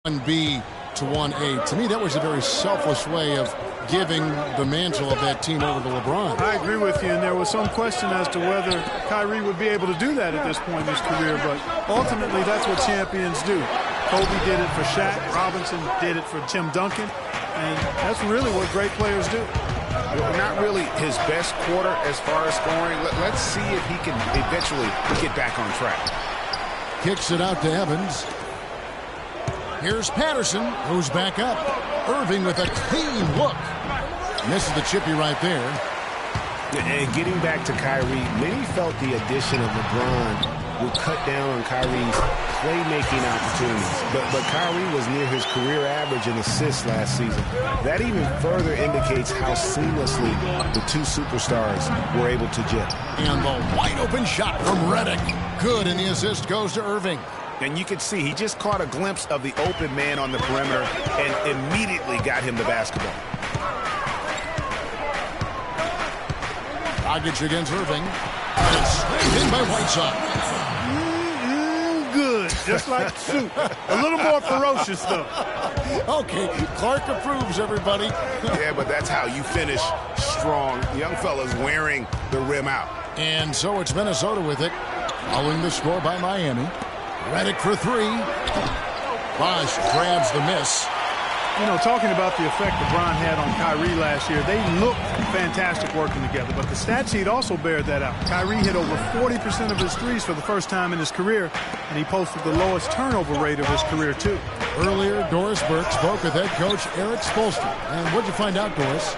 1B to 1A. To me, that was a very selfless way of giving the mantle of that team over to LeBron. I agree with you, and there was some question as to whether Kyrie would be able to do that at this point in his career, but ultimately that's what champions do. Kobe did it for Shaq, Robinson did it for Tim Duncan, and that's really what great players do. Well, not really his best quarter as far as scoring. Let's see if he can eventually get back on track. Kicks it out to Evans. Here's Patterson, who's back up. Irving with a clean look. Misses the chippy right there. And getting back to Kyrie, many felt the addition of LeBron would cut down on Kyrie's playmaking opportunities. But Kyrie was near his career average in assists last season. That even further indicates how seamlessly the two superstars were able to gel. And the wide open shot from Redick. Good, and the assist goes to Irving. And you could see he just caught a glimpse of the open man on the perimeter and immediately got him the basketball. Dragic against Irving. And slammed in by Whiteside. Good, just like soup. A little more ferocious, though. Okay, Clark approves, everybody. Yeah, but that's how you finish strong. Young fellas wearing the rim out. And so it's Minnesota with it, following the score by Miami. Redick for three. Bosh grabs the miss. You know, talking about the effect LeBron had on Kyrie last year, they looked fantastic working together, but the stat sheet also bared that out. Kyrie hit over 40% of his threes for the first time in his career, and he posted the lowest turnover rate of his career, too. Earlier, Doris Burke spoke with head coach Eric Spoelstra. And what'd you find out, Doris?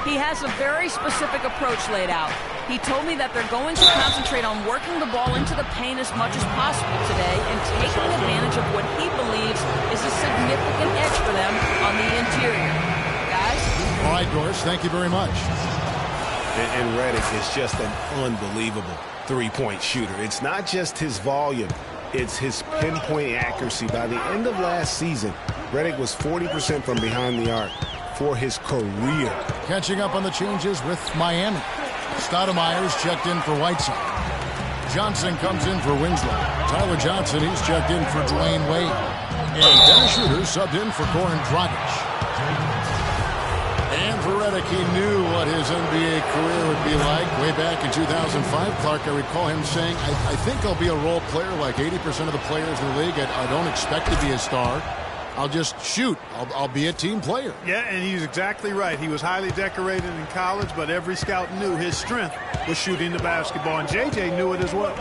He has a very specific approach laid out. He told me that they're going to concentrate on working the ball into the paint as much as possible today and taking advantage of what he believes is a significant edge for them on the interior. Guys? All right, Doris, thank you very much. And Redick is just an unbelievable three-point shooter. It's not just his volume, it's his pinpoint accuracy. By the end of last season, Redick was 40% from behind the arc for his career. Catching up on the changes with Miami. Stoudemire's checked in for Whiteside. Johnson comes in for Winslow. Tyler Johnson, he's checked in for Dwayne Wade. And Dennis Schroeder subbed in for Goran Dragic. And for Redick, he knew what his NBA career would be like way back in 2005. Clark, I recall him saying, I think I'll be a role player like 80% of the players in the league. I don't expect to be a star. I'll just shoot. I'll be a team player. Yeah, and he's exactly right. He was highly decorated in college, but every scout knew his strength was shooting the basketball, and JJ knew it as well.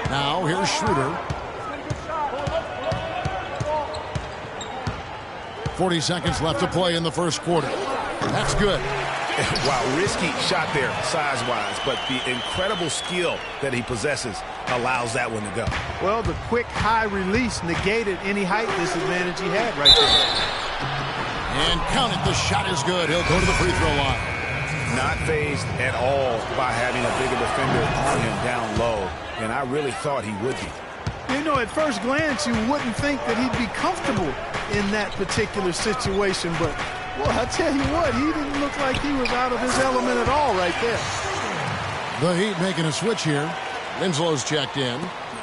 Now, here's Schroeder. 40 seconds left to play in the first quarter. That's good. Wow, risky shot there size-wise, but the incredible skill that he possesses allows that one to go. Well, the quick high release negated any height disadvantage he had right there. And count it, the shot is good. He'll go to the free throw line. Not fazed at all by having a bigger defender on him down low, and I really thought he would be. You know, at first glance, you wouldn't think that he'd be comfortable in that particular situation, but well, I tell you what, he didn't look like he was out of his element at all right there. The Heat making a switch here. Winslow's checked in.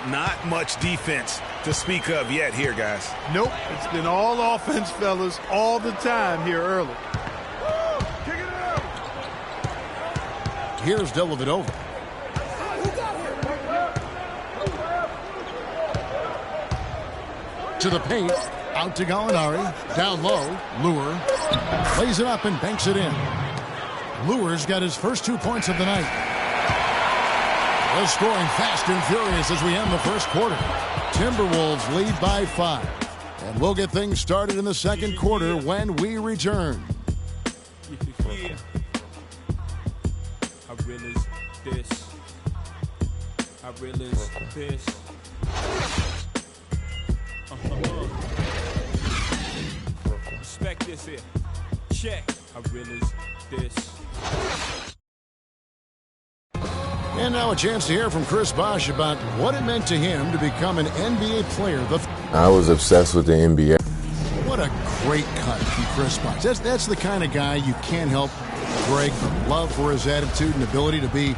Not much defense to speak of yet here, guys. Nope, it's been all offense, fellas, all the time here early. Here's Dellavedova. To the paint. Out to Gallinari. Down low. Lure. Lays it up and banks it in. Lure's got his first 2 points of the night. They're scoring fast and furious as we end the first quarter. Timberwolves lead by 5. And we'll get things started in the second quarter when we return. Yeah. I realize this. I realize this. Respect this here. Check. I realize this. And now a chance to hear from Chris Bosh about what it meant to him to become an NBA player. I was obsessed with the NBA. What a great cut from Chris Bosh. That's the kind of guy you can't help Greg love for his attitude and ability to be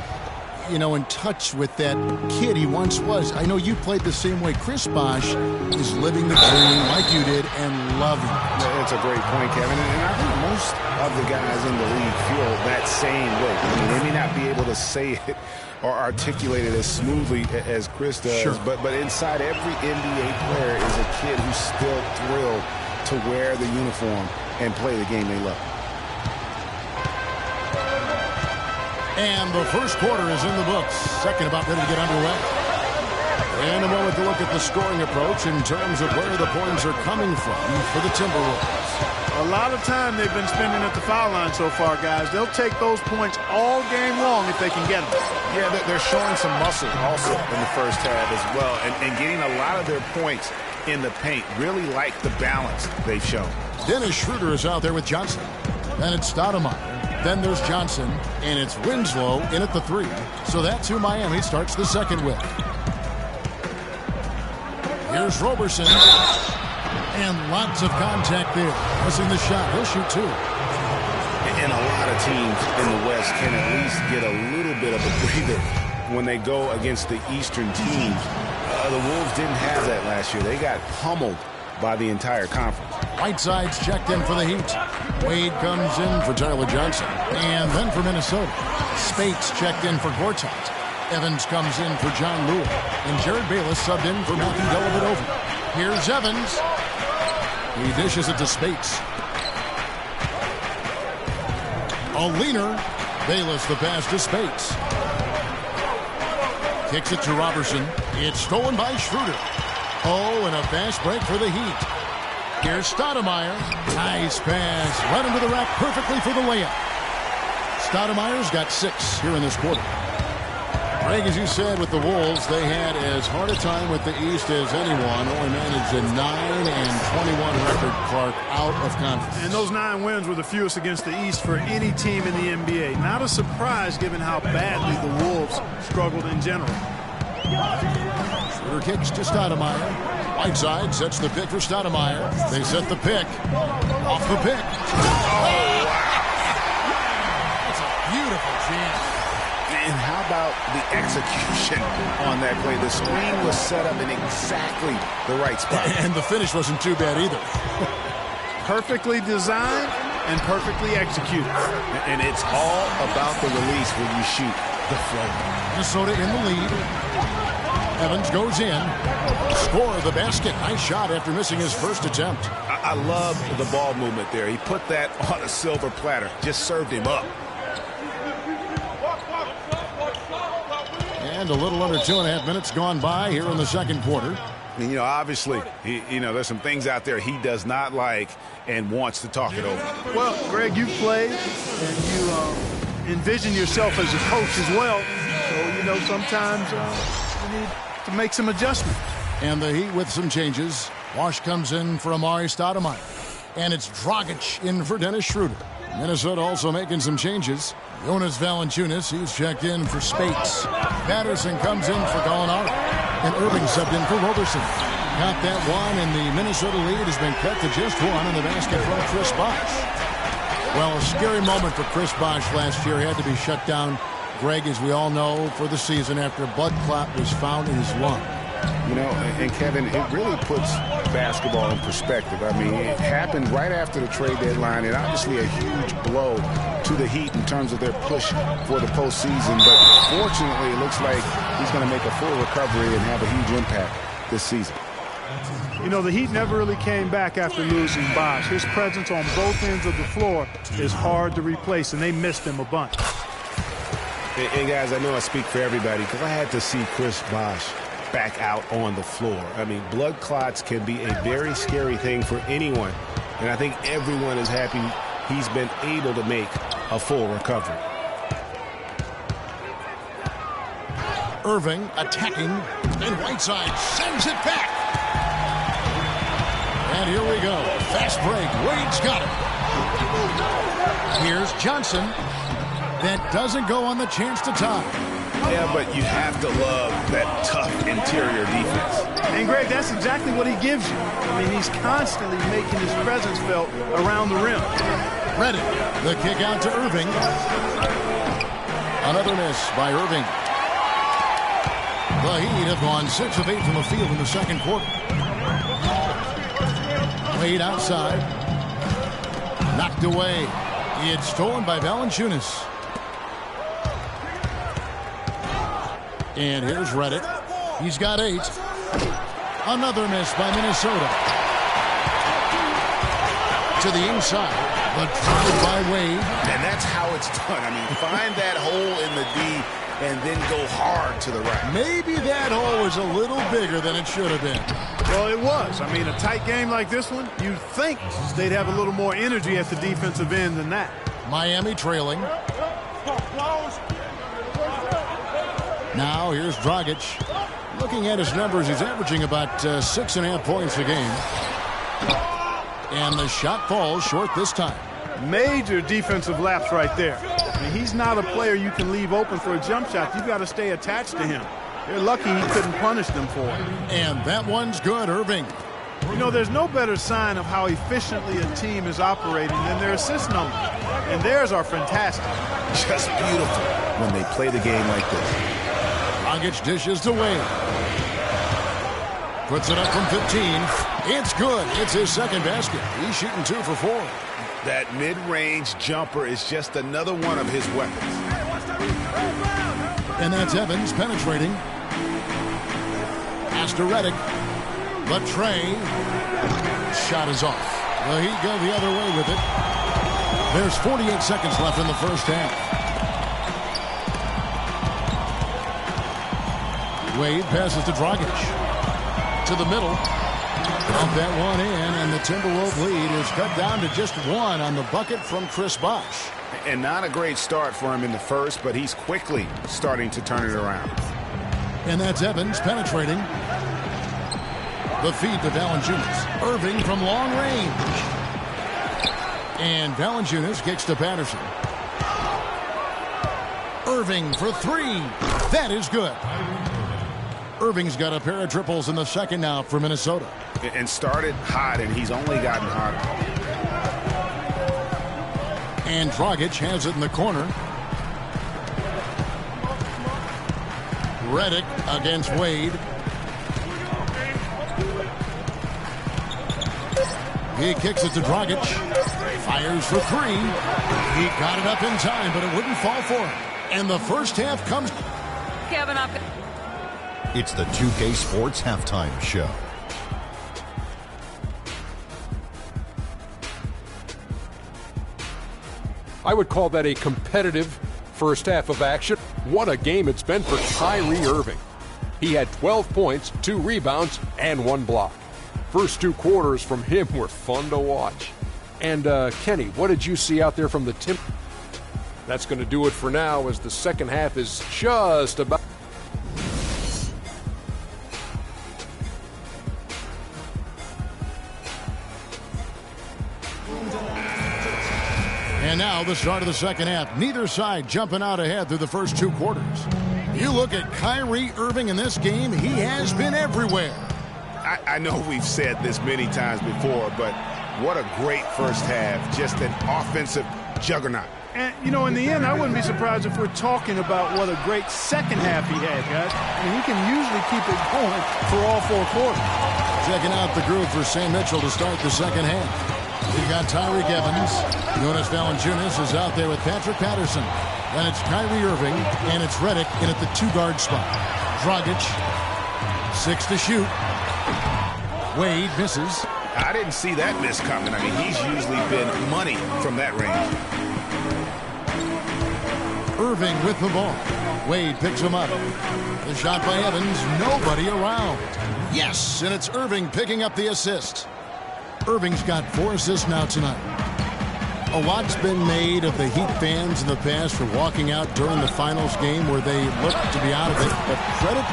you know, in touch with that kid he once was. I know you played the same way. Chris Bosh is living the dream like you did and loving it. That's a great point, Kevin. And I think most of the guys in the league feel that same way. I mean, they may not be able to say it or articulate it as smoothly as Chris does, sure. but inside every NBA player is a kid who's still thrilled to wear the uniform and play the game they love. And the first quarter is in the books. Second about ready to get underway. And a moment to look at the scoring approach in terms of where the points are coming from for the Timberwolves. A lot of time they've been spending at the foul line so far, guys. They'll take those points all game long if they can get them. Yeah, they're showing some muscle also in the first half as well, and getting a lot of their points in the paint. Really like the balance they've shown. Dennis Schroeder is out there with Johnson. Then it's Stoudemire. Then there's Johnson, and it's Winslow in at the 3. So that's who Miami starts the second with. Here's Roberson. And lots of contact there. Missing the shot. He'll shoot 2. And a lot of teams in the West can at least get a little bit of a breather when they go against the Eastern teams. The Wolves didn't have that last year. They got pummeled by the entire conference. Whiteside's checked in for the Heat. Wade comes in for Tyler Johnson. And then for Minnesota, Spates checked in for Gortat. Evans comes in for John Lewis. And Jared Bayless subbed in for Matthew Dellavedova. Here's Evans. He dishes it to Spates. A leaner. Bayless the pass to Spates. Kicks it to Robertson. It's stolen by Schroeder. Oh, and a fast break for the Heat. Here's Stoudemire. Nice pass. Right into the rack perfectly for the layup. Stoudemire's got 6 here in this quarter. Greg, as you said, with the Wolves, they had as hard a time with the East as anyone. Only managed a 9-21 record, Clark, out of conference. And those 9 wins were the fewest against the East for any team in the NBA. Not a surprise given how badly the Wolves struggled in general. Schroeder kicks to Stoudemire. Whiteside sets the pick for Stoudemire. They set the pick. Off the pick. Oh! That's a beautiful jam. And how about the execution on that play? The screen was set up in exactly the right spot. And the finish wasn't too bad either. Perfectly designed and perfectly executed. And it's all about the release when you shoot the flow. Minnesota in the lead. Evans goes in. Score the basket. Nice shot after missing his first attempt. I love the ball movement there. He put that on a silver platter. Just served him up. And a little under 2.5 minutes gone by here in the second quarter. And, you know, obviously, there's some things out there he does not like and wants to talk it over. Well, Greg, you've played and you envision yourself as a coach as well. So, sometimes you need to make some adjustments. And the Heat with some changes. Wash comes in for Amari Stoudemire. And it's Dragic in for Dennis Schroeder. Minnesota also making some changes. Jonas Valanciunas, he's checked in for Spates. Patterson comes in for Gallinari. And Irving subbed in for Roberson. Got that one, and the Minnesota lead has been cut to just 1 in the basket from Chris Bosh. Well, a scary moment for Chris Bosh last year. He had to be shut down, Greg, as we all know, for the season after a blood clot was found in his lung. And Kevin, it really puts basketball in perspective. I mean, it happened right after the trade deadline, and obviously a huge blow to the Heat in terms of their push for the postseason. But fortunately, it looks like he's going to make a full recovery and have a huge impact this season. The Heat never really came back after losing Bosh. His presence on both ends of the floor is hard to replace, and they missed him a bunch. And guys, I know I speak for everybody because I had to see Chris Bosh back out on the floor. I mean, blood clots can be a very scary thing for anyone, and I think everyone is happy he's been able to make a full recovery. Irving attacking, and Whiteside sends it back. And here we go. Fast break. Wade's got it. Here's Johnson. That doesn't go on the chance to tie. Yeah, but you have to love that tough interior defense. And, Greg, that's exactly what he gives you. I mean, he's constantly making his presence felt around the rim. Ready. The kick out to Irving. Another miss by Irving. The Heat have gone 6 of 8 from the field in the second quarter. Wade outside. Knocked away. It's stolen by Valanciunas. And here's Reddick. He's got 8. Another miss by Minnesota. To the inside, but fouled by Wade. And that's how it's done. I mean, find that hole in the D and then go hard to the right. Maybe that hole was a little bigger than it should have been. Well, it was. I mean, a tight game like this one, you'd think they'd have a little more energy at the defensive end than that. Miami trailing. Now here's Dragic. Looking at his numbers, he's averaging about 6.5 points a game. And the shot falls short this time. Major defensive lapse right there. I mean, he's not a player you can leave open for a jump shot. You've got to stay attached to him. They're lucky he couldn't punish them for it. And that one's good, Irving. You know, there's no better sign of how efficiently a team is operating than their assist numbers. And theirs are fantastic. Just beautiful when they play the game like this. Dragic dishes to Wade. Puts it up from 15. It's good. It's his second basket. He's shooting 2 for 4. That mid-range jumper is just another one of his weapons. And that's Evans penetrating. Pass to Reddick. But Trey. Shot is off. The Heat go the other way with it. There's 48 seconds left in the first half. Wade passes to Dragic. To the middle. Dump that one in, and the Timberwolves lead is cut down to just 1 on the bucket from Chris Bosh. And not a great start for him in the first, but he's quickly starting to turn it around. And that's Evans penetrating. The feed to Valanciunas. Irving from long range. And Valanciunas kicks to Patterson. Irving for 3. That is good. Irving's got a pair of triples in the second now for Minnesota. And started hot, and he's only gotten hotter. And Dragic has it in the corner. Reddick against Wade. He kicks it to Dragic. Fires for 3. He got it up in time, but it wouldn't fall for him. And the first half comes. Kevin, up. It's the 2K Sports Halftime Show. I would call that a competitive first half of action. What a game it's been for Kyrie Irving. He had 12 points, 2 rebounds, and 1 block. First 2 quarters from him were fun to watch. And Kenny, what did you see out there from the Tim? That's going to do it for now, as the second half is just about. And now the start of the second half. Neither side jumping out ahead through the first 2 quarters. You look at Kyrie Irving in this game, he has been everywhere. I know we've said this many times before, but what a great first half. Just an offensive juggernaut. And, you know, in the end, I wouldn't be surprised if we're talking about what a great second half he had, guys. And he can usually keep it going for all 4 quarters. Checking out the groove for Sam Mitchell to start the second half. We got Tyreek Evans. Jonas Valanciunas is out there with Patrick Patterson. Then it's Kyrie Irving, and it's Reddick in at the 2-guard spot. Dragic, 6 to shoot. Wade misses. I didn't see that miss coming. I mean, he's usually been money from that range. Irving with the ball. Wade picks him up. The shot by Evans, nobody around. Yes, and it's Irving picking up the assist. Irving's got 4 assists now tonight. A lot's been made of the Heat fans in the past for walking out during the finals game where they looked to be out of it. But credit,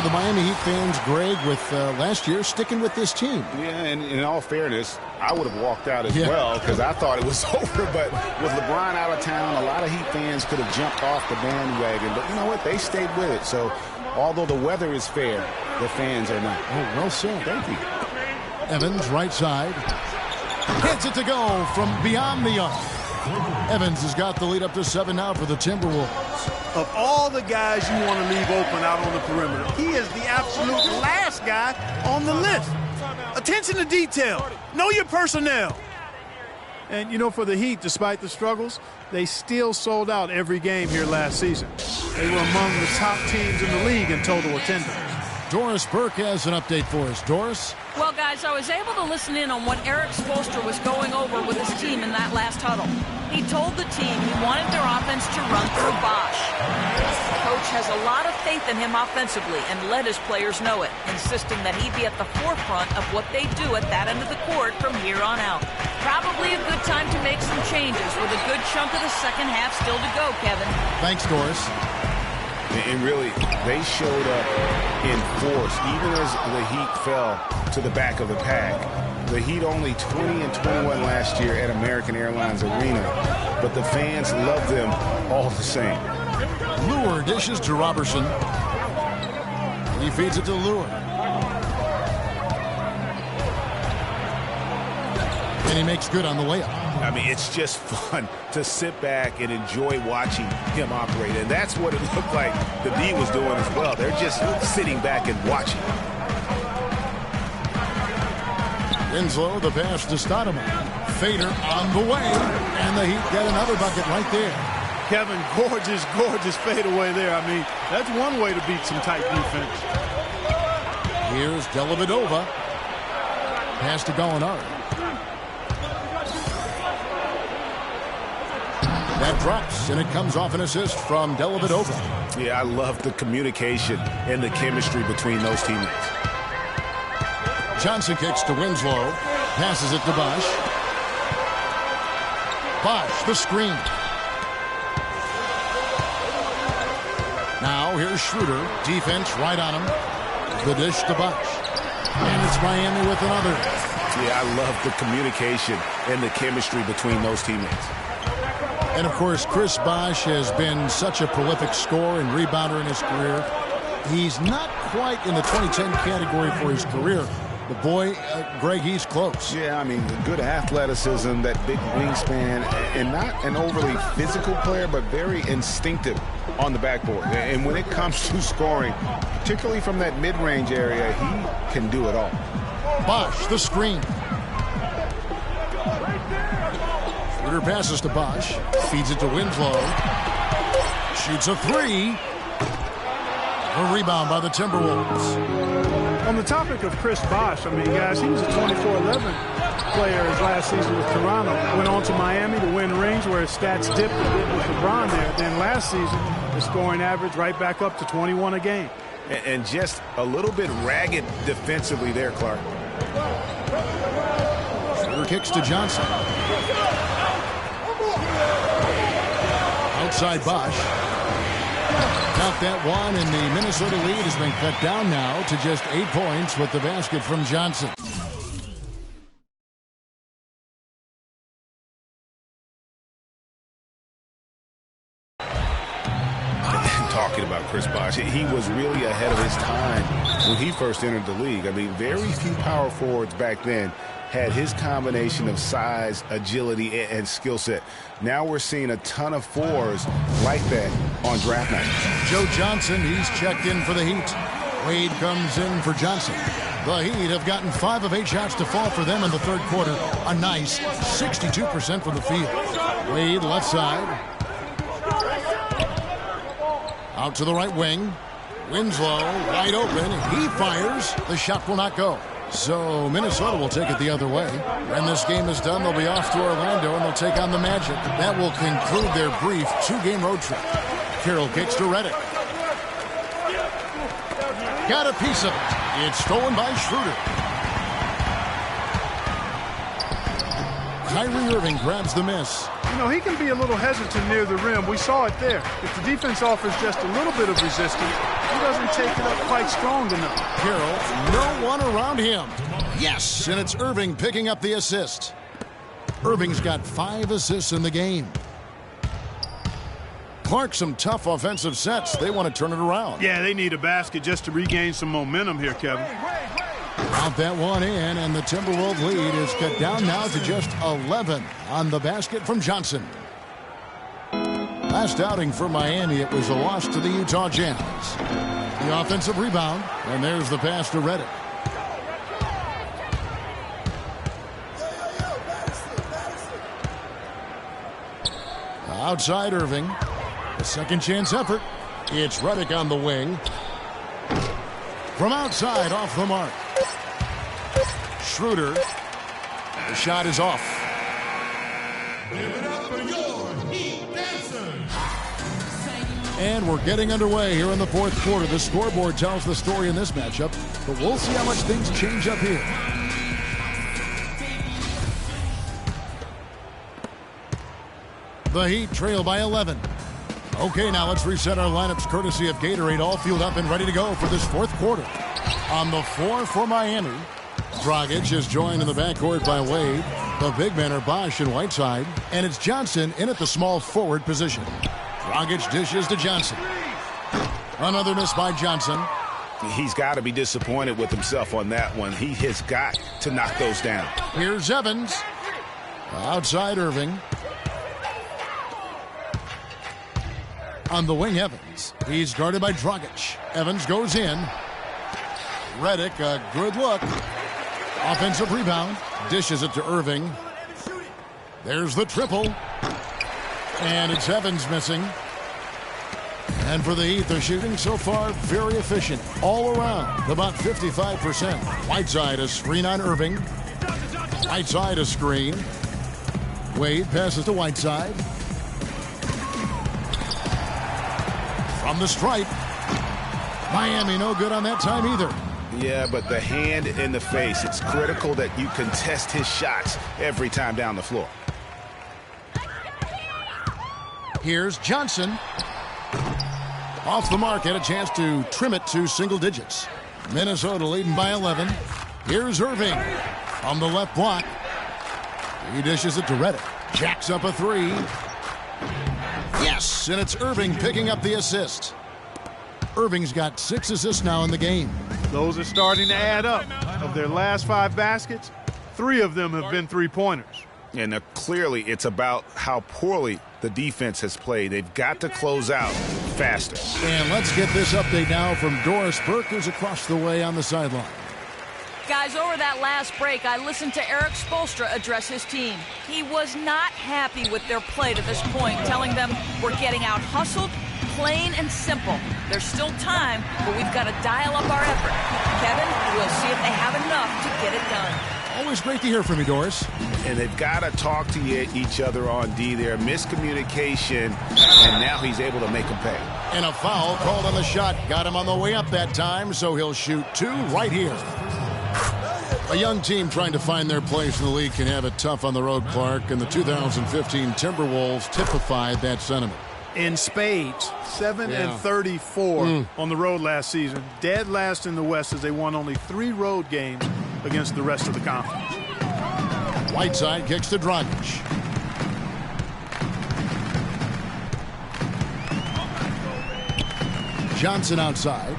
the Miami Heat fans, Greg, with last year sticking with this team. Yeah, and in all fairness, I would have walked out as well because I thought it was over. But with LeBron out of town, a lot of Heat fans could have jumped off the bandwagon. But you know what? They stayed with it. So although the weather is fair, the fans are not. Oh, well said. Thank you. Evans, right side. Gets it to go from beyond the arc. Evans has got the lead up to 7 now for the Timberwolves. Of all the guys you want to leave open out on the perimeter, he is the absolute last guy on the list. Attention to detail. Know your personnel. And, you know, for the Heat, despite the struggles, they still sold out every game here last season. They were among the top teams in the league in total attendance. Doris Burke has an update for us. Doris? Well, guys, I was able to listen in on what Eric Spoelstra was going over with his team in that last huddle. He told the team he wanted their offense to run through Bosch. The coach has a lot of faith in him offensively and let his players know it, insisting that he be at the forefront of what they do at that end of the court from here on out. Probably a good time to make some changes with a good chunk of the second half still to go, Kevin. Thanks, Doris. And really, they showed up in force, even as the Heat fell to the back of the pack. The Heat only 20-21 last year at American Airlines Arena, but the fans love them all the same. Lure dishes to Robertson. He feeds it to Lure. And he makes good on the layup. I mean, it's just fun to sit back and enjoy watching him operate. And that's what it looked like the D was doing as well. They're just sitting back and watching. Winslow, the pass to Stoudemire. Fader on the way. And the Heat get another bucket right there. Kevin, gorgeous fadeaway there. I mean, that's one way to beat some tight defense. Here's Dellavedova. Pass to Gallinari. That drops, and it comes off an assist from Dellavedova. Yeah, I love the communication and the chemistry between those teammates. Johnson kicks to Winslow. Passes it to Bosch. Bosch, the screen. Now here's Schroeder. Defense right on him. The dish to Bosch. And it's Miami with another. Yeah, I love the communication and the chemistry between those teammates. And, of course, Chris Bosch has been such a prolific scorer and rebounder in his career. He's not quite in the 2010 category for his career. But, boy, Greg, he's close. Yeah, I mean, good athleticism, that big wingspan, and not an overly physical player, but very instinctive on the backboard. And when it comes to scoring, particularly from that mid-range area, he can do it all. Bosch, the screen. Schroeder passes to Bosch. Feeds it to Winslow. Shoots a three. A rebound by the Timberwolves. On the topic of Chris Bosch, I mean, guys, he was a 24-11 player his last season with Toronto. Went on to Miami to win rings where his stats dipped a bit with LeBron there. Then last season, the scoring average right back up to 21 a game. And just a little bit ragged defensively there, Clark. Schroeder kicks to Johnson. Outside Bosch. Count that one, and the Minnesota lead has been cut down now to just 8 points with the basket from Johnson. Talking about Chris Bosch, he was really ahead of his time when he first entered the league. I mean, very few power forwards back then had his combination of size, agility, and skill set. Now we're seeing a ton of fours like that on draft night. Joe Johnson, he's checked in for the Heat. Wade comes in for Johnson. The Heat have gotten 5 of 8 shots to fall for them in the third quarter. A nice 62% from the field. Wade left side. Out to the right wing. Winslow wide open. He fires. The shot will not go. So Minnesota will take it the other way. When this game is done, they'll be off to Orlando, and they'll take on the Magic. That will conclude their brief 2-game road trip. Carroll kicks to Redick. Got a piece of it. It's stolen by Schroeder. Kyrie Irving grabs the miss. You know, he can be a little hesitant near the rim. We saw it there. If the defense offers just a little bit of resistance, he doesn't take it up quite strong enough. Carroll, no one around him. Yes, and it's Irving picking up the assist. Irving's got 5 assists in the game. Clark, some tough offensive sets. They want to turn it around. Yeah, they need a basket just to regain some momentum here, Kevin. Count that one in, and the Timberwolves lead is cut down now to just 11 on the basket from Johnson. Last outing for Miami, it was a loss to the Utah Jazz. The offensive rebound, and there's the pass to Redick. Outside Irving. A second chance effort. It's Redick on the wing. From outside, off the mark. Schroeder. The shot is off. Give it up for your Heat Dancers. And we're getting underway here in the fourth quarter. The scoreboard tells the story in this matchup, but we'll see how much things change up here. The Heat trail by 11. Okay, now let's reset our lineups courtesy of Gatorade, all fueled up and ready to go for this fourth quarter. On the floor for Miami, Dragic is joined in the backcourt by Wade. The big men are Bosch and Whiteside, and it's Johnson in at the small forward position. Dragic dishes to Johnson. Another miss by Johnson. He's got to be disappointed with himself on that one. He has got to knock those down. Here's Evans. Outside Irving. On the wing, Evans. He's guarded by Dragic. Evans goes in. Redick, a good look. Offensive rebound. Dishes it to Irving. There's the triple. And it's Evans missing. And for the Heat, they're shooting so far very efficient. All around, about 55%. Whiteside a screen on Irving. Whiteside a screen. Wade passes to Whiteside. From the stripe. Miami no good on that time either. Yeah, but the hand in the face, it's critical that you contest his shots every time down the floor. Here's Johnson. Off the mark, had a chance to trim it to single digits. Minnesota leading by 11. Here's Irving on the left block. He dishes it to Redick. Jacks up a three. Yes, and it's Irving picking up the assist. Irving's got 6 assists now in the game. Those are starting to add up. Of their last 5 baskets, 3 of them have been three-pointers. And clearly it's about how poorly the defense has played. They've got to close out faster. And let's get this update now from Doris Burke, who's across the way on the sideline. Guys, over that last break, I listened to Eric Spoelstra address his team. He was not happy with their play to this point, telling them we're getting out-hustled, plain and simple. There's still time, but we've got to dial up our effort. Kevin, we'll see if they have enough to get it done. Always great to hear from you, Doris. And they've got to talk to each other on D there. Miscommunication, and now he's able to make them pay. And a foul called on the shot. Got him on the way up that time, so he'll shoot 2 right here. A young team trying to find their place in the league can have it tough on the road, Clark, and the 2015 Timberwolves typified that sentiment. In spades, 7-34 on the road last season. Dead last in the West as they won only 3 road games against the rest of the conference. Whiteside kicks to Dragic. Johnson outside.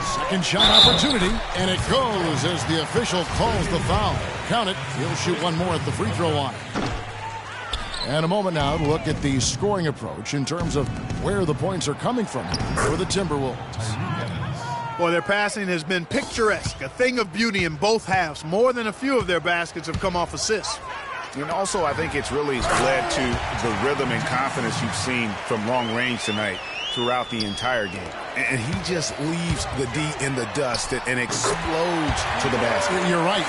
Second shot opportunity, and it goes as the official calls the foul. Count it. He'll shoot 1 more at the free throw line. And a moment now to look at the scoring approach in terms of where the points are coming from for the Timberwolves. Well, their passing has been picturesque, a thing of beauty in both halves. More than a few of their baskets have come off assists. And also, I think it's really led to the rhythm and confidence you've seen from long range tonight throughout the entire game. And he just leaves the D in the dust and explodes to the basket. You're right.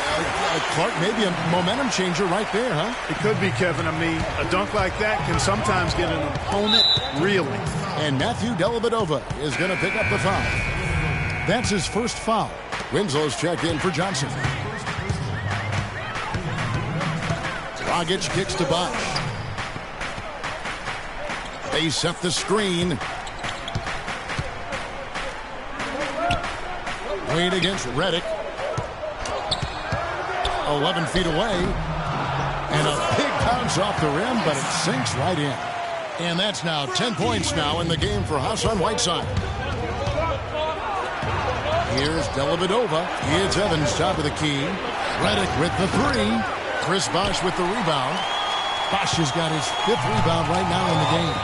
Clark, maybe a momentum changer right there, huh? It could be, Kevin. I mean, a dunk like that can sometimes get an opponent reeling. And Matthew Dellavedova is going to pick up the foul. That's his first foul. Winslow's check in for Johnson. Dragic kicks to Bosch. They set the screen. Wade against Redick. 11 feet away. And a big bounce off the rim, but it sinks right in. And that's now 10 points now in the game for Hassan Whiteside. Here's Dellavedova. It's Evans, top of the key. Redick with the three. Chris Bosh with the rebound. Bosh has got his 5th rebound right now in the game.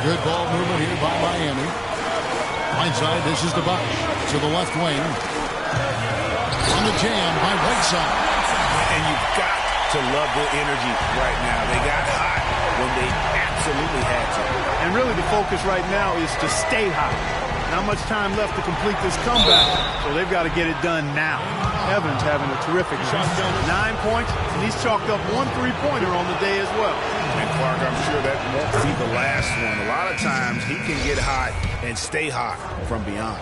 Good ball movement here by Miami. Whiteside, this is to Bosh. To the left wing. On the jam by Whiteside. And you've got to love the energy right now. They got hot when they absolutely had to. And really the focus right now is to stay hot. Not much time left to complete this comeback, so they've got to get it done now. Evans having a terrific shot. 9 points, and he's chalked up 1 3-pointer on the day as well. And Clark, I'm sure that won't be the last one. A lot of times he can get hot and stay hot from beyond.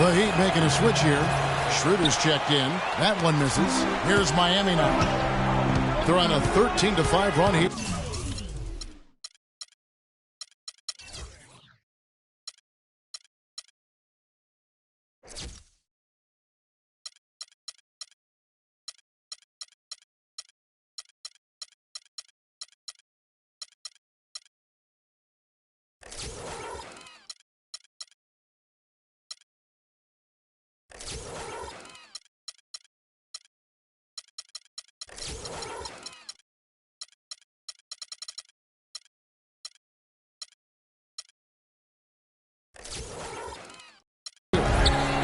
The Heat making a switch here. Schroeder's checked in. That one misses. Here's Miami now. They're on a 13-5 run here.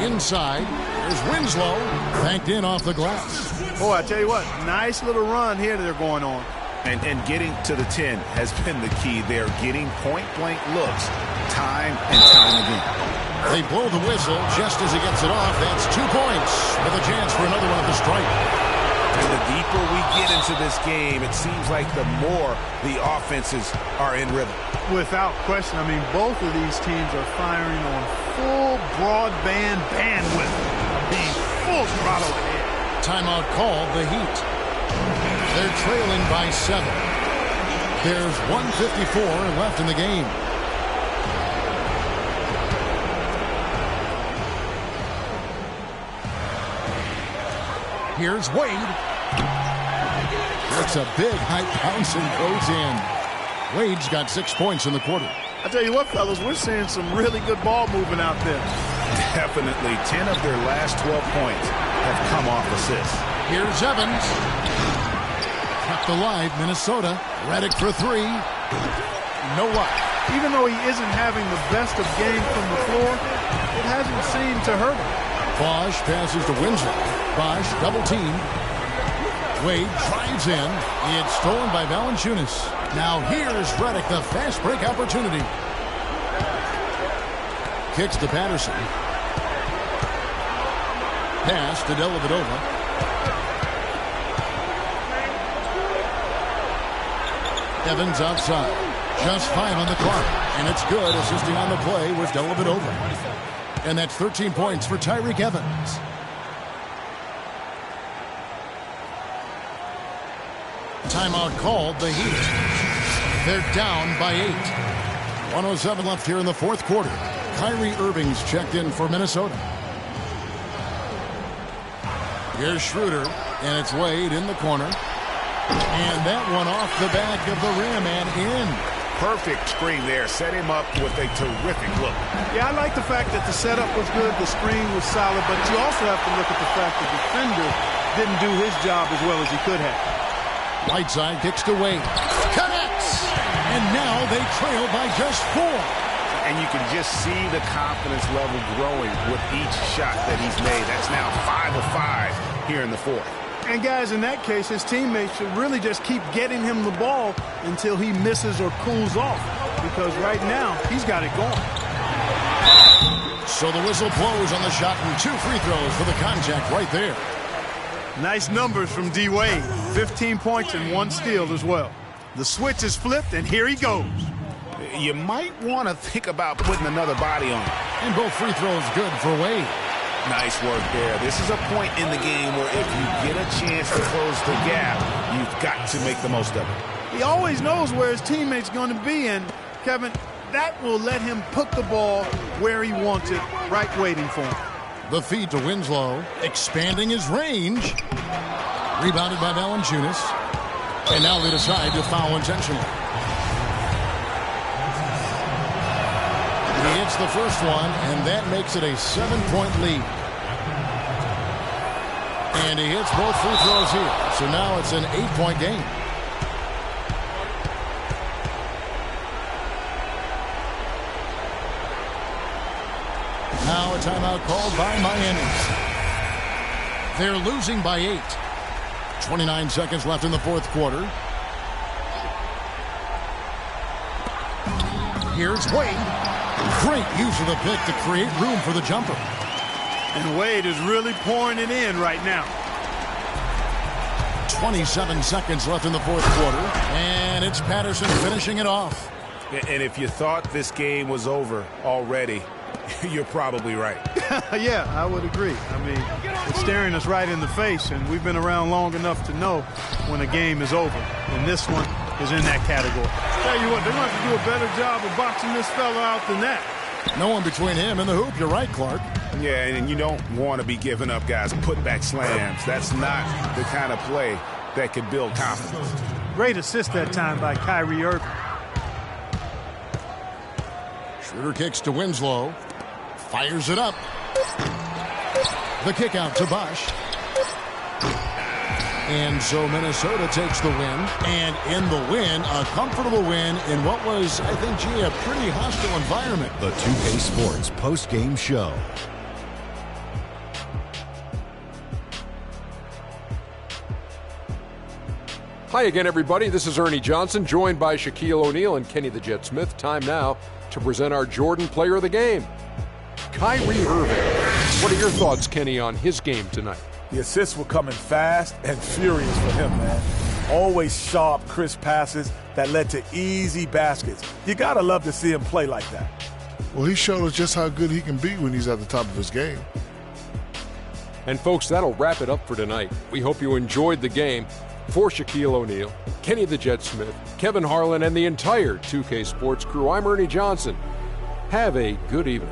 Inside, there's Winslow, banked in off the glass. Boy, I tell you what, nice little run here they're going on. And getting to the 10 has been the key. They're getting point-blank looks time and time again. They blow the whistle just as he gets it off. That's 2 points with a chance for another one at the stripe. And the deeper we get into this game, it seems like the more the offenses are in rhythm. Without question. I mean, both of these teams are firing on full broadband bandwidth. Being full throttle ahead. Timeout called, the Heat. They're trailing by 7. There's 1:54 left in the game. Here's Wade. It's a big high bounce and goes in. Wade's got 6 points in the quarter. I tell you what, fellas, we're seeing some really good ball movement out there. Definitely. 10 of their last 12 points have come off assists. Here's Evans. Kept alive, Minnesota. Redick for 3. No luck. Even though he isn't having the best of games from the floor, it hasn't seemed to hurt him. Bosh passes to Winslow. Bosh double-teamed. Wade drives in. It's stolen by Valanciunas. Now here's Redick, the fast break opportunity. Kicks to Patterson. Pass to Dellavedova. Evans outside. Just 5 on the clock. And it's good. Assisting on the play was Dellavedova. And that's 13 points for Tyreke Evans. Timeout called, the Heat. They're down by 8. 1:07 left here in the fourth quarter. Kyrie Irving's checked in for Minnesota. Here's Schroeder, and it's Wade in the corner. And that one off the back of the rim and in. Perfect screen there. Set him up with a terrific look. Yeah, I like the fact that the setup was good, the screen was solid, but you also have to look at the fact the defender didn't do his job as well as he could have. Whiteside kicks to Wade. Connects! And now they trail by just 4. And you can just see the confidence level growing with each shot that he's made. That's now 5 of 5 here in the fourth. And guys, in that case, his teammates should really just keep getting him the ball until he misses or cools off. Because right now, he's got it going. So the whistle blows on the shot and 2 free throws for the contact right there. Nice numbers from D. Wade. 15 points and 1 steal as well. The switch is flipped, and here he goes. You might want to think about putting another body on it. And both free throws good for Wade. Nice work there. This is a point in the game where if you get a chance to close the gap, you've got to make the most of it. He always knows where his teammate's going to be, and, Kevin, that will let him put the ball where he wants it, right waiting for him. The feed to Winslow, expanding his range. Rebounded by Valanciunas. And now they decide to foul intentionally. He hits the first one, and that makes it a 7-point lead. And he hits both free throws here. So now it's an 8-point game. Now a timeout called by Miami. They're losing by 8. 29 seconds left in the fourth quarter. Here's Wade. Great use of the pick to create room for the jumper. And Wade is really pouring it in right now. 27 seconds left in the fourth quarter. And it's Patterson finishing it off. And if you thought this game was over already, you're probably right. Yeah, I would agree. I mean, it's staring us right in the face, and we've been around long enough to know when a game is over. And this one is in that category. Tell you what, they're going to have to do a better job of boxing this fella out than that. No one between him and the hoop. You're right, Clark. Yeah, and you don't want to be giving up guys put-back slams. That's not the kind of play that could build confidence. Great assist that time by Kyrie Irving. Schroeder kicks to Winslow. Fires it up. The kick out to Bosch. And so Minnesota takes the win. And in the win, a comfortable win in what was, I think, gee, a pretty hostile environment. The 2K Sports post-game show. Hi again, everybody. This is Ernie Johnson, joined by Shaquille O'Neal and Kenny the Jet Smith. Time now to present our Jordan Player of the Game, Kyrie Irving. What are your thoughts, Kenny, on his game tonight? The assists were coming fast and furious for him, man. Always sharp, crisp passes that led to easy baskets. You gotta love to see him play like that. Well, he showed us just how good he can be when he's at the top of his game. And folks, that'll wrap it up for tonight. We hope you enjoyed the game. For Shaquille O'Neal, Kenny the Jet Smith, Kevin Harlan, and the entire 2K Sports crew, I'm Ernie Johnson. Have a good evening.